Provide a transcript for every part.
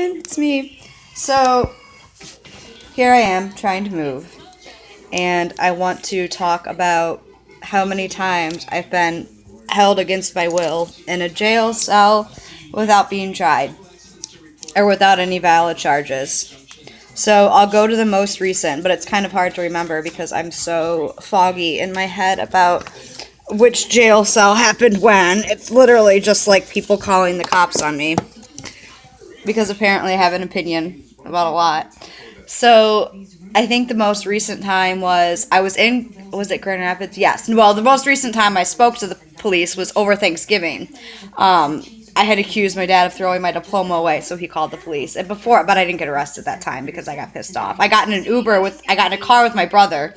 again. It's me. So, here I am trying to move, and I want to talk about how many times I've been held against my will in a jail cell without being tried or without any valid charges. So, I'll go to the most recent, but it's kind of hard to remember because I'm so foggy in my head about which jail cell happened when. It's literally just like people calling the cops on me because apparently I have an opinion about a lot. So I think the most recent time was was it Grand Rapids? Yes. Well, the most recent time I spoke to the police was over Thanksgiving. I had accused my dad of throwing my diploma away, so he called the police. But I didn't get arrested that time because I got pissed off. I got in a car with my brother,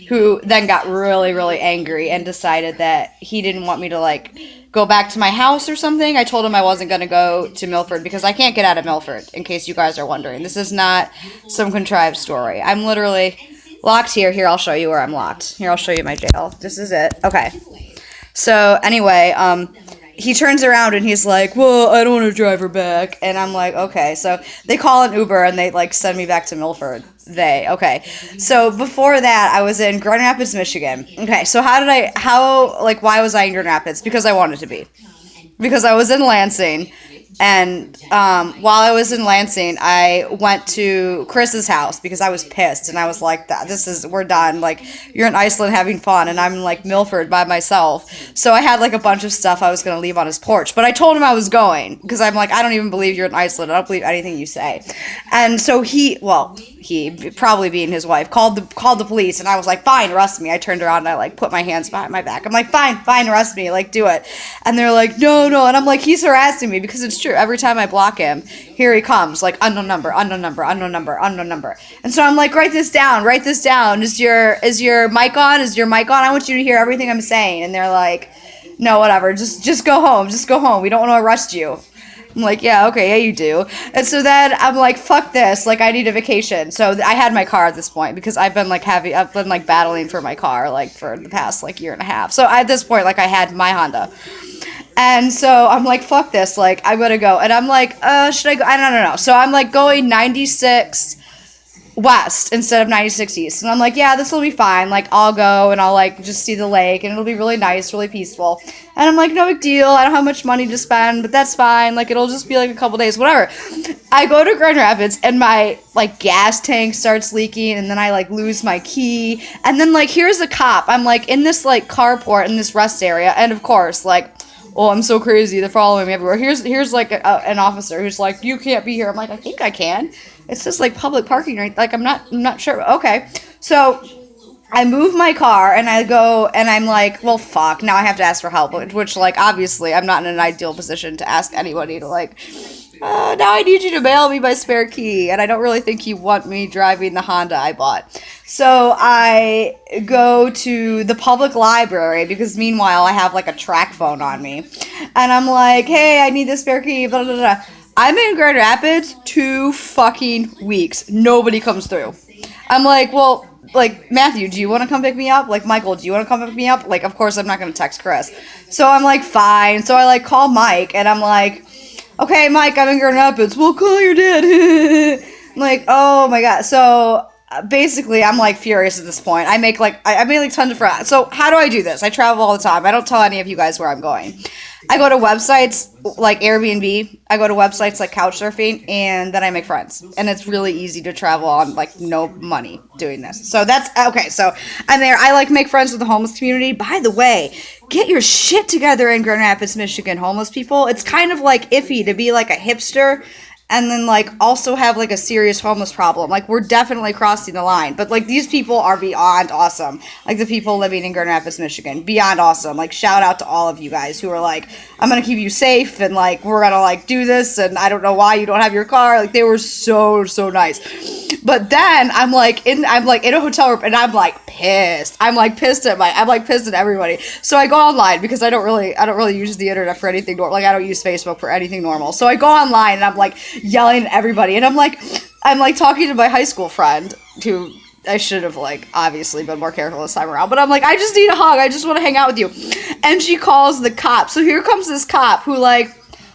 who then got really, really angry and decided that he didn't want me to go back to my house or something. I told him I wasn't going to go to Milford because I can't get out of Milford, in case you guys are wondering. This is not some contrived story. I'm literally locked here. Here, I'll show you where I'm locked. Here, I'll show you my jail. This is it. Okay. So, anyway, he turns around and he's like, well, I don't want to drive her back. And I'm like, okay. So they call an Uber and they send me back to Milford. Okay. So before that, I was in Grand Rapids, Michigan. Okay. So why was I in Grand Rapids? Because I wanted to be. Because I was in Lansing. And while I was in Lansing, I went to Chris's house because I was pissed. And I was like, we're done. You're in Iceland having fun. And I'm in Milford by myself. So I had a bunch of stuff I was going to leave on his porch. But I told him I was going because I'm I don't even believe you're in Iceland. I don't believe anything you say. And so he, probably being his wife, called the police. And I was like, fine, arrest me. I turned around and I put my hands behind my back. I'm like, fine, arrest me. Do it. And they're like, no. And I'm like, he's harassing me because it's true. Every time I block him, here he comes, unknown number. And so I'm like, write this down. Is your mic on? I want you to hear everything I'm saying. And they're like, no, whatever. Just go home. We don't want to arrest you. I'm like, yeah, okay, yeah, you do. And so then I'm like, fuck this. I need a vacation. So I had my car at this point because I've been battling for my car for the past year and a half. So at this point, I had my Honda. And so I'm like, fuck this, I'm gonna go. And I'm like, should I go? I don't know. So I'm going 96 west instead of 96 east. And I'm like, yeah, this will be fine. I'll go and I'll just see the lake and it'll be really nice, really peaceful. And I'm like, no big deal. I don't have much money to spend, but that's fine. It'll just be a couple days, whatever. I go to Grand Rapids and my gas tank starts leaking and then I lose my key. And then here's a cop. I'm in this carport in this rest area. And of course, oh, I'm so crazy. They're following me everywhere. Here's an officer who's you can't be here. I'm like, I think I can. It's just public parking, right? I'm not sure. Okay. So I move my car and I go and I'm like, well, fuck. Now I have to ask for help, which obviously I'm not in an ideal position to ask anybody to now I need you to mail me my spare key. And I don't really think you want me driving the Honda I bought. So I go to the public library because meanwhile I have a track phone on me. And I'm like, hey, I need the spare key, blah, blah, blah. I'm in Grand Rapids 2 fucking weeks. Nobody comes through. I'm like, well, Matthew, do you want to come pick me up? Michael, do you want to come pick me up? Of course I'm not going to text Chris. So I'm like, fine. So I call Mike and I'm like, okay, Mike, I'm in Grand Rapids. Well, call your dad. I'm like, oh my God. So basically, I'm furious at this point. I make tons of friends. So how do I do this? I travel all the time. I don't tell any of you guys where I'm going. I go to websites like Airbnb. I go to websites like Couchsurfing, and then I make friends. And it's really easy to travel on no money doing this. So that's okay. So I'm there. I make friends with the homeless community. By the way, get your shit together in Grand Rapids, Michigan, homeless people. It's kind of iffy to be a hipster and then also have a serious homeless problem. We're definitely crossing the line, but these people are beyond awesome. The people living in Grand Rapids, Michigan, beyond awesome. Shout out to all of you guys who are I'm gonna keep you safe and we're gonna do this, and I don't know why you don't have your car. They were so nice. But then I'm in a hotel room and I'm pissed. I'm pissed at everybody. So I go online because I don't really use the internet for anything normal. I don't use Facebook for anything normal. So I go online and I'm yelling at everybody, and I'm talking to my high school friend who I should have obviously been more careful this time around, but I'm I just want to hang out with you. And she calls the cop. So here comes this cop who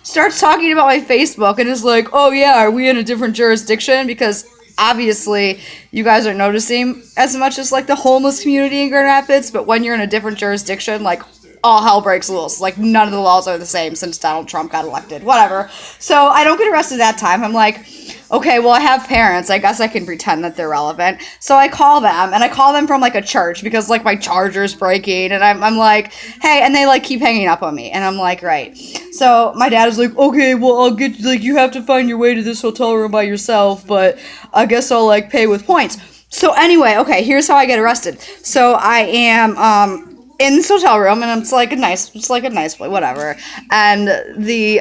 starts talking about my Facebook and is like, oh yeah, are we in a different jurisdiction? Because obviously you guys aren't noticing as much as like the homeless community in Grand Rapids, but when you're in a different jurisdiction, like all hell breaks loose. Like none of the laws are the same since Donald Trump got elected. Whatever. So I don't get arrested that time. I'm like, okay, well I have parents. I guess I can pretend that they're relevant. So I call them, and I call them from like a church because like my charger's breaking, and I'm like, hey, and they like keep hanging up on me, and I'm like, right. So my dad is like, okay, well I'll get, like, you have to find your way to this hotel room by yourself, but I guess I'll like pay with points. So anyway, okay, here's how I get arrested. So I am in this hotel room, and it's like a nice place, whatever. And the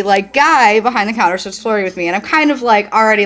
like guy behind the counter starts flirting with me, and I'm kind of like already